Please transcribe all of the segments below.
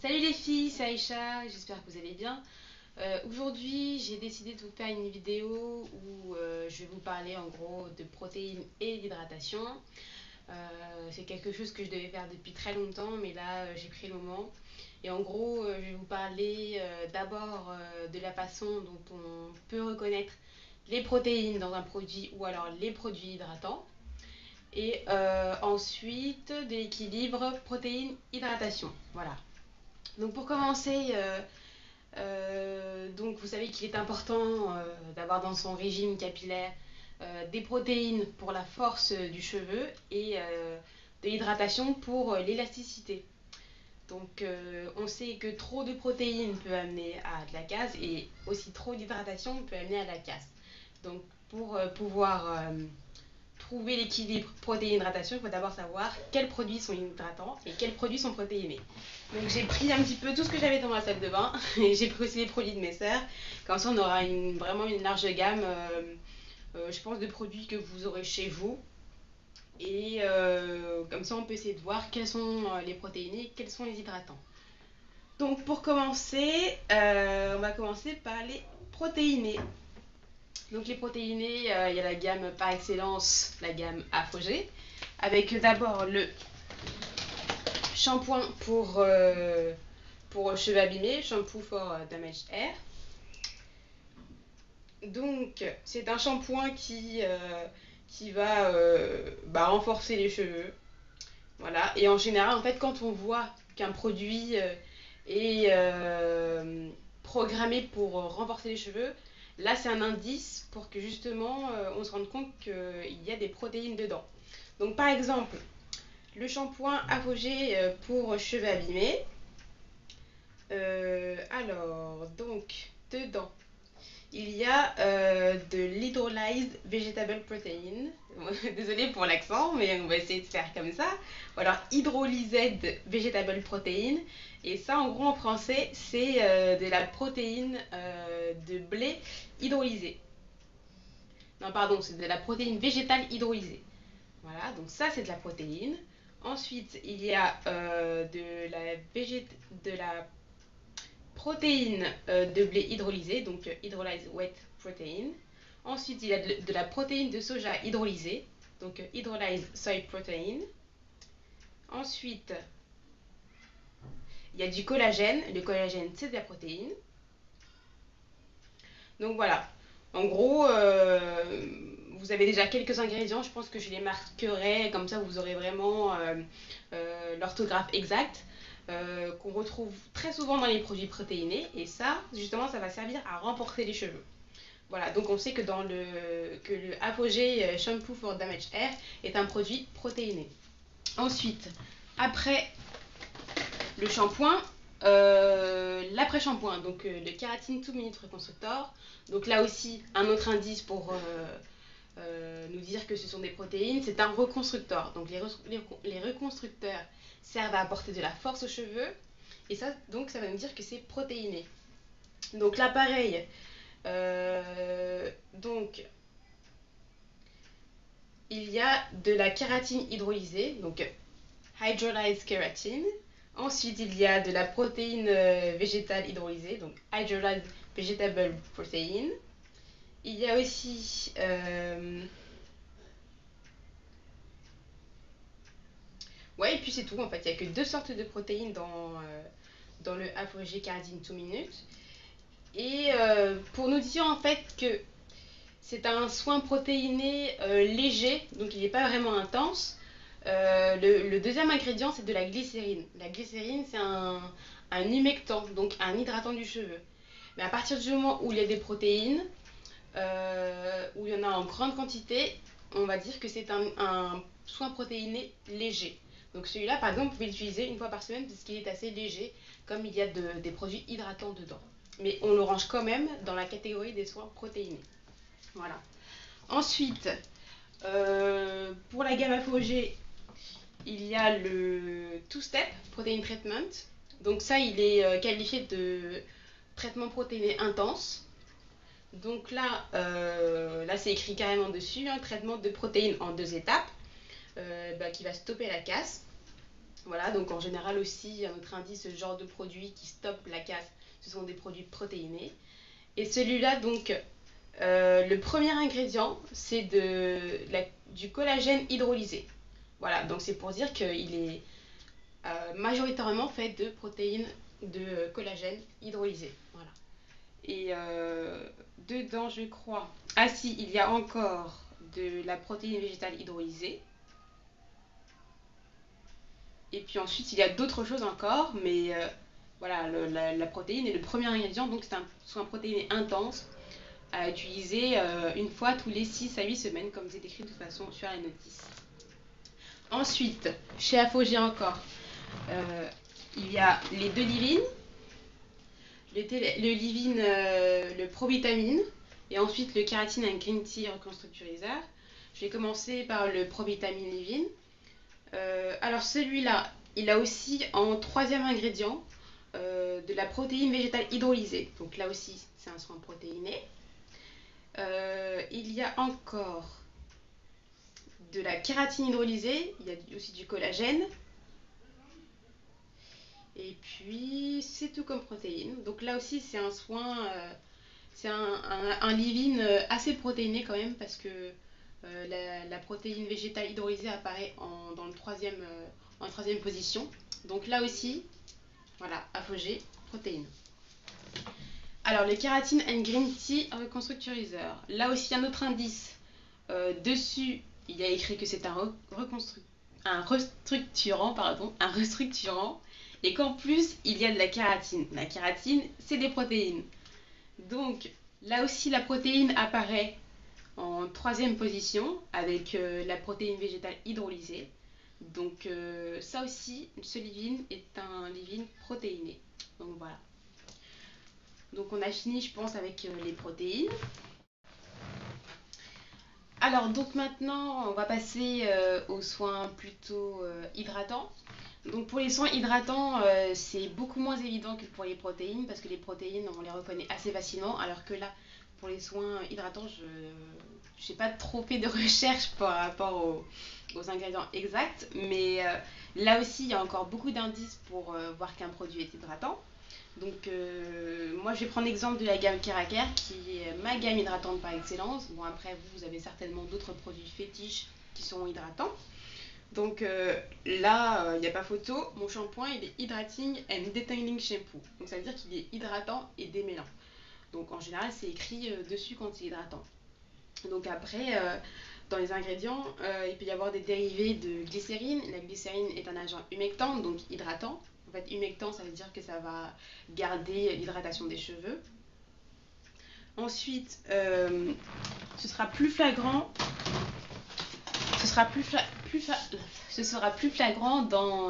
Salut les filles, c'est Aïcha, j'espère que vous allez bien. Aujourd'hui, j'ai décidé de vous faire une vidéo où je vais vous parler en gros de protéines et d'hydratation. C'est quelque chose que je devais faire depuis très longtemps, mais là j'ai pris le moment. Et en gros, je vais vous parler d'abord de la façon dont on peut reconnaître les protéines dans un produit ou alors les produits hydratants. Et ensuite, de l'équilibre protéines-hydratation. Voilà. Donc pour commencer, donc vous savez qu'il est important d'avoir dans son régime capillaire des protéines pour la force du cheveu et de l'hydratation pour l'élasticité. Donc on sait que trop de protéines peut amener à de la casse et aussi trop d'hydratation peut amener à la casse. Donc pour pouvoir trouver l'équilibre protéines-hydratation, il faut d'abord savoir quels produits sont hydratants et quels produits sont protéinés. Donc j'ai pris un petit peu tout ce que j'avais dans ma salle de bain et j'ai pris aussi les produits de mes sœurs. Comme ça on aura vraiment une large gamme, je pense, de produits que vous aurez chez vous. Et comme ça on peut essayer de voir quels sont les protéinés, quels sont les hydratants. Donc pour commencer, on va commencer par les protéinés. Donc les protéinés, il y a la gamme par excellence, la gamme APHogée, avec d'abord le shampoing pour cheveux abîmés, shampoo for damaged hair. Donc c'est un shampoing qui va renforcer les cheveux. Voilà. Et en général, en fait, quand on voit qu'un produit est programmé pour renforcer les cheveux, là c'est un indice pour que justement on se rende compte qu'il y a des protéines dedans. Donc par exemple, le shampoing Apogée pour cheveux abîmés. Alors, donc, dedans, il y a de l'hydrolyzed vegetable protein. Désolée pour l'accent, mais on va essayer de faire comme ça. Ou alors hydrolyzed vegetable protein. Et ça, en gros, en français, c'est de la protéine de blé hydrolysée. Non, pardon, c'est de la protéine végétale hydrolysée. Voilà, donc ça, c'est de la protéine. Ensuite, il y a de la protéine de blé hydrolysée, donc hydrolyzed wheat protein. Ensuite, il y a de la protéine de soja hydrolysée, donc hydrolyzed soy protein. Ensuite, il y a du collagène. Le collagène, c'est de la protéine. Donc voilà. En gros, vous avez déjà quelques ingrédients. Je pense que je les marquerai. Comme ça, vous aurez vraiment l'orthographe exacte. Qu'on retrouve très souvent dans les produits protéinés. Et ça, justement, ça va servir à renforcer les cheveux. Voilà, donc on sait que le Apogée Shampoo for Damaged Hair est un produit protéiné. Ensuite, après le shampoing, l'après-shampoing, donc le Keratin 2 Minute Reconstructor. Donc là aussi, un autre indice pour nous dire que ce sont des protéines, c'est un reconstructeur. Donc les reconstructeurs servent à apporter de la force aux cheveux. Et ça, donc, ça va nous dire que c'est protéiné. Donc là, pareil. Donc, il y a de la kératine hydrolysée, donc hydrolyzed keratin. Ensuite, il y a de la protéine végétale hydrolysée, donc hydrolyzed vegetable protein. Il y a aussi ouais, et puis c'est tout en fait. Il n'y a que deux sortes de protéines dans le Apogée Kératine 2 minutes. Et pour nous dire en fait que c'est un soin protéiné léger, donc il n'est pas vraiment intense. Le deuxième ingrédient, c'est de la glycérine. La glycérine, c'est un humectant, donc un hydratant du cheveu. Mais à partir du moment où il y a des protéines, où il y en a en grande quantité, on va dire que c'est un soin protéiné léger. Donc celui-là, par exemple, vous pouvez l'utiliser une fois par semaine parce qu'il est assez léger, comme il y a des produits hydratants dedans. Mais on le range quand même dans la catégorie des soins protéinés. Voilà. Ensuite, pour la gamme Apogée, il y a le Two-Step Protein Treatment. Donc ça, il est qualifié de traitement protéiné intense. Donc là, c'est écrit carrément dessus, un traitement de protéines en 2 étapes qui va stopper la casse. Voilà, donc en général aussi, un autre indice, ce genre de produits qui stoppent la casse, ce sont des produits protéinés. Et celui-là, donc, le premier ingrédient, c'est du collagène hydrolysé. Voilà, donc c'est pour dire qu'il est majoritairement fait de protéines de collagène hydrolysé. Voilà. Et dedans, je crois. Ah si, il y a encore de la protéine végétale hydrolysée. Et puis ensuite, il y a d'autres choses encore, mais voilà, la protéine est le premier ingrédient, donc c'est un soin protéiné intense à utiliser une fois tous les 6 à 8 semaines, comme c'est écrit de toute façon sur la notice. Ensuite, chez Apogée encore, il y a les 2 livines, le livine, le provitamine, et ensuite le kératine and green tea reconstructuriseur. Je vais commencer par le provitamine livine. Alors celui-là, il a aussi en troisième ingrédient de la protéine végétale hydrolysée. Donc là aussi, c'est un soin protéiné. Il y a encore de la kératine hydrolysée, il y a aussi du collagène. Et puis, c'est tout comme protéine. Donc là aussi, c'est un soin, c'est un leave-in assez protéiné quand même, parce que la protéine végétale hydrolysée apparaît en troisième position. Donc là aussi, voilà, Apogée, protéines. Alors, le kératine and green tea reconstructuriseur. Là aussi, un autre indice. Dessus, il y a écrit que c'est un restructurant, et qu'en plus, il y a de la kératine. La kératine, c'est des protéines. Donc, là aussi, la protéine apparaît en troisième position avec la protéine végétale hydrolysée. Donc, ça aussi, ce leave-in est un leave-in protéiné. Donc, voilà. Donc, on a fini, je pense, avec les protéines. Alors, donc maintenant, on va passer aux soins plutôt hydratants. Donc pour les soins hydratants, c'est beaucoup moins évident que pour les protéines, parce que les protéines, on les reconnaît assez facilement, alors que là, pour les soins hydratants, je n'ai pas trop fait de recherche par rapport aux ingrédients exacts, mais là aussi, il y a encore beaucoup d'indices pour voir qu'un produit est hydratant. Donc moi, je vais prendre l'exemple de la gamme Keracare, qui est ma gamme hydratante par excellence. Bon, après, vous avez certainement d'autres produits fétiches qui sont hydratants. Donc là, il n'y a pas photo, mon shampoing il est Hydrating and Detailing Shampoo. Donc ça veut dire qu'il est hydratant et démêlant. Donc en général, c'est écrit dessus quand c'est hydratant. Donc après, dans les ingrédients, il peut y avoir des dérivés de glycérine. La glycérine est un agent humectant, donc hydratant. En fait, humectant, ça veut dire que ça va garder l'hydratation des cheveux. Ensuite, ce sera plus flagrant. Ce sera plus flagrant dans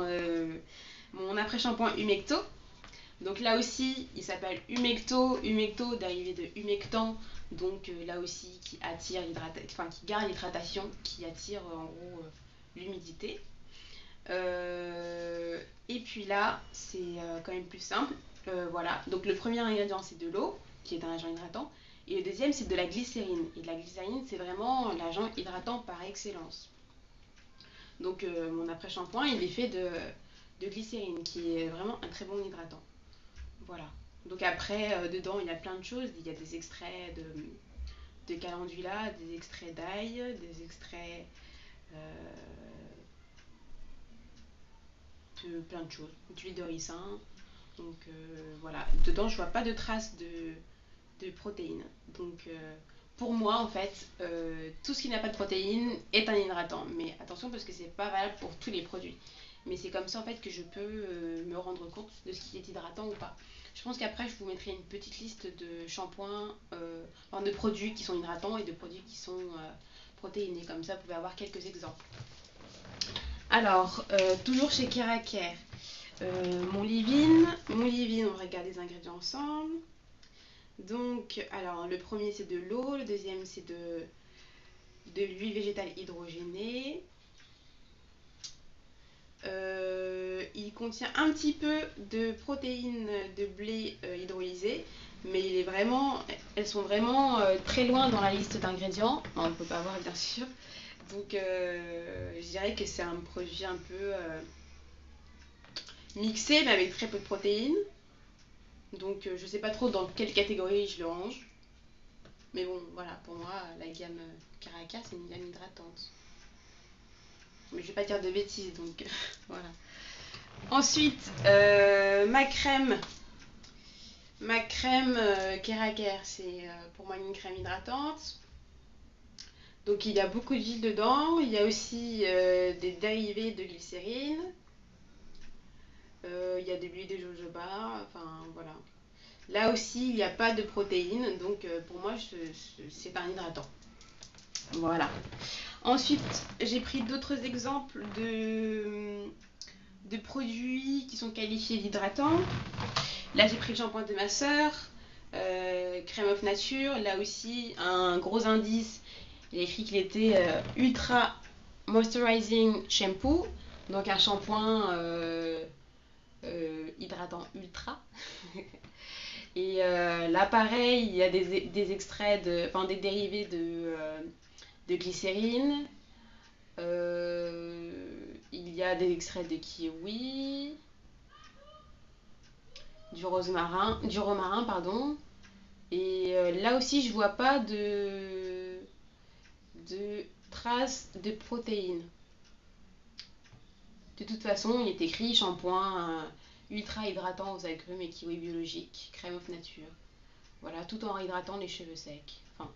mon après-shampoing Humecto. Donc là aussi, il s'appelle Humecto, dérivé de humectant, donc là aussi qui attire qui garde l'hydratation, qui attire en gros l'humidité. Et puis là, c'est quand même plus simple. Voilà, donc le premier ingrédient c'est de l'eau, qui est un agent hydratant, et le deuxième c'est de la glycérine. Et la glycérine, c'est vraiment l'agent hydratant par excellence. Donc mon après-shampoing, il est fait de glycérine, qui est vraiment un très bon hydratant. Voilà. Donc après, dedans, il y a plein de choses. Il y a des extraits de calendula, des extraits d'ail, des extraits de plein de choses. D'huile de ricin. Donc voilà. Dedans, je vois pas de traces de protéines. Donc pour moi, en fait, tout ce qui n'a pas de protéines est un hydratant. Mais attention, parce que c'est pas valable pour tous les produits. Mais c'est comme ça, en fait, que je peux me rendre compte de ce qui est hydratant ou pas. Je pense qu'après, je vous mettrai une petite liste de shampoings, de produits qui sont hydratants et de produits qui sont protéinés. Comme ça, vous pouvez avoir quelques exemples. Alors, toujours chez Keracare, mon leave-in, on va regarder les ingrédients ensemble. Donc, alors, le premier c'est de l'eau, le deuxième c'est de l'huile végétale hydrogénée. Il contient un petit peu de protéines de blé hydrolysées, mais elles sont vraiment très loin dans la liste d'ingrédients. On ne peut pas voir bien sûr. Donc je dirais que c'est un produit un peu mixé mais avec très peu de protéines. Donc je sais pas trop dans quelle catégorie je le range. Mais bon, voilà, pour moi, la gamme Caraca, c'est une gamme hydratante. Mais je vais pas dire de bêtises, donc voilà. Ensuite, ma crème. Ma crème Caraca, c'est pour moi une crème hydratante. Donc il y a beaucoup d'huile dedans. Il y a aussi des dérivés de glycérine. Il y a de l'huile de jojoba. Enfin, voilà. Là aussi, il n'y a pas de protéines, donc pour moi, c'est un hydratant. Voilà. Ensuite, j'ai pris d'autres exemples de produits qui sont qualifiés d'hydratants. Là, j'ai pris le shampoing de ma soeur, Crème of Nature. Là aussi, un gros indice. Il a écrit qu'il était Ultra Moisturizing Shampoo. Donc un shampoing hydratant ultra. Et là, pareil, il y a des extraits, enfin des dérivés de glycérine. Il y a des extraits de kiwi, du romarin, pardon. Et là aussi, je vois pas de traces de protéines. De toute façon, il est écrit shampoing ultra hydratant aux agrumes et kiwi biologique, crème of nature. Voilà, tout en hydratant les cheveux secs. Enfin,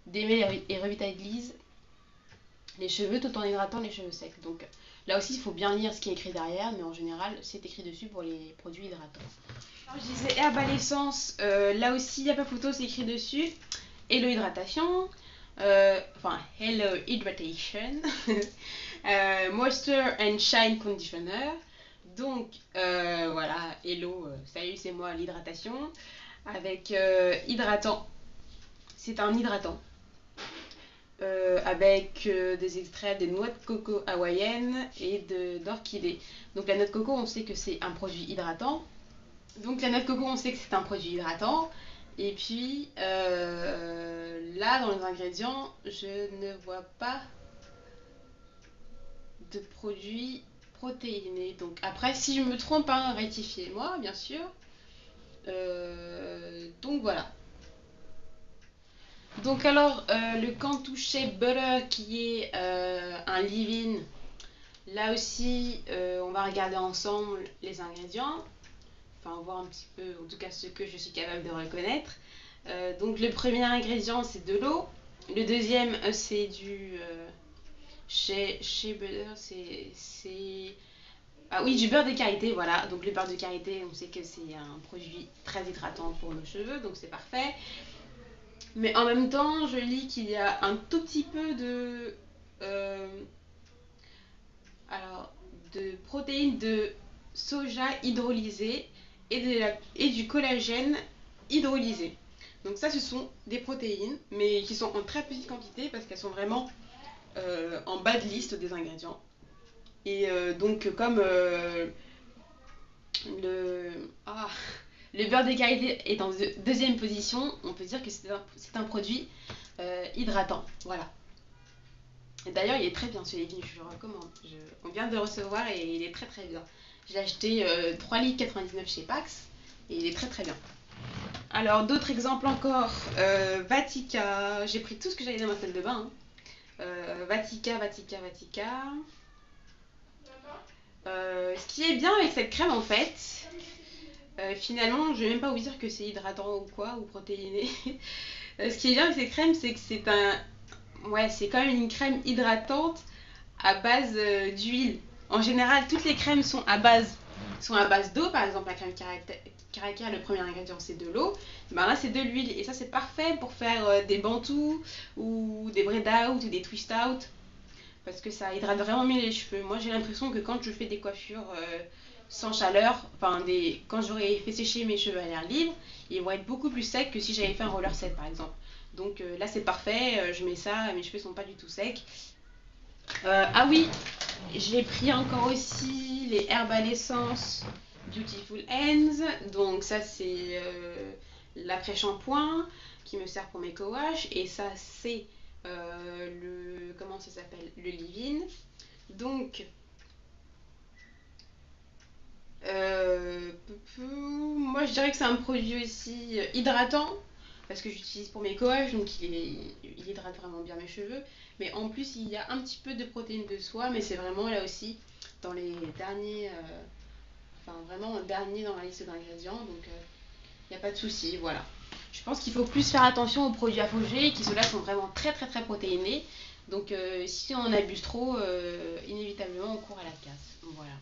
démêle et revitalise les cheveux tout en hydratant les cheveux secs. Donc là aussi, il faut bien lire ce qui est écrit derrière, mais en général, c'est écrit dessus pour les produits hydratants. Alors, je disais Herbal Essence, là aussi, il n'y a pas photo, c'est écrit dessus. Hello Hydratation, enfin Hello Hydratation, Moisture and Shine Conditioner. Donc voilà, Hello, salut, c'est moi l'hydratation. Avec hydratant, c'est un hydratant. Avec des extraits de noix de coco hawaïennes et d'orchidée. Donc la noix de coco, on sait que c'est un produit hydratant. Donc la noix de coco, on sait que c'est un produit hydratant. Et puis là, dans les ingrédients, je ne vois pas de produits protéinés. Donc après, si je me trompe, hein, rectifiez-moi, bien sûr. Donc voilà. Donc alors, le Cantu Shea Butter qui est un leave-in, là aussi, on va regarder ensemble les ingrédients. Enfin, voir un petit peu, en tout cas, ce que je suis capable de reconnaître. Donc le premier ingrédient, c'est de l'eau. Le deuxième, c'est du Shea Butter, c'est... Ah oui, du beurre de karité, voilà. Donc le beurre de karité, on sait que c'est un produit très hydratant pour nos cheveux, donc c'est parfait. Mais en même temps, je lis qu'il y a un tout petit peu euh, de protéines de soja hydrolysées et du collagène hydrolysé. Donc ça, ce sont des protéines, mais qui sont en très petite quantité parce qu'elles sont vraiment en bas de liste des ingrédients. Et donc comme le... Ah, le beurre de karité est en deuxième position, on peut dire que c'est un produit hydratant. Voilà. Et d'ailleurs, il est très bien ce legging, je le recommande. On vient de le recevoir et il est très très bien. J'ai acheté 3,99 € chez Pax et il est très très bien. Alors, d'autres exemples encore. Vatica. J'ai pris tout ce que j'avais dans ma salle de bain. Hein. Vatica. Ce qui est bien avec cette crème en fait, finalement, je vais même pas vous dire que c'est hydratant ou quoi, ou protéiné. Ce qui est bien avec cette crème, c'est que c'est quand même une crème hydratante à base d'huile. En général, toutes les crèmes sont à base d'eau. Par exemple, la crème Caraca, le premier ingrédient c'est de l'eau. Ben là, c'est de l'huile. Et ça, c'est parfait pour faire des bantous ou des braid out ou des twist out. Parce que ça hydrate vraiment mieux les cheveux. Moi, j'ai l'impression que quand je fais des coiffures sans chaleur, enfin, quand j'aurais fait sécher mes cheveux à l'air libre, ils vont être beaucoup plus secs que si j'avais fait un roller set par exemple. Donc là, c'est parfait. Je mets ça, mes cheveux sont pas du tout secs. Ah oui, j'ai pris encore aussi les Herbal Essence Beautiful Ends. Donc ça c'est l'après-shampoing qui me sert pour mes co-wash. Et ça c'est comment ça s'appelle, le leave-in. Donc Moi, je dirais que c'est un produit aussi hydratant, parce que j'utilise pour mes collages, donc il hydrate vraiment bien mes cheveux. Mais en plus, il y a un petit peu de protéines de soie, mais c'est vraiment là aussi dans les derniers, enfin vraiment dernier dans la liste d'ingrédients, donc il n'y a pas de souci, voilà. Je pense qu'il faut plus faire attention aux produits AFOG, qui ceux-là sont vraiment très très très protéinés. Donc si on en abuse trop, inévitablement on court à la casse. Voilà.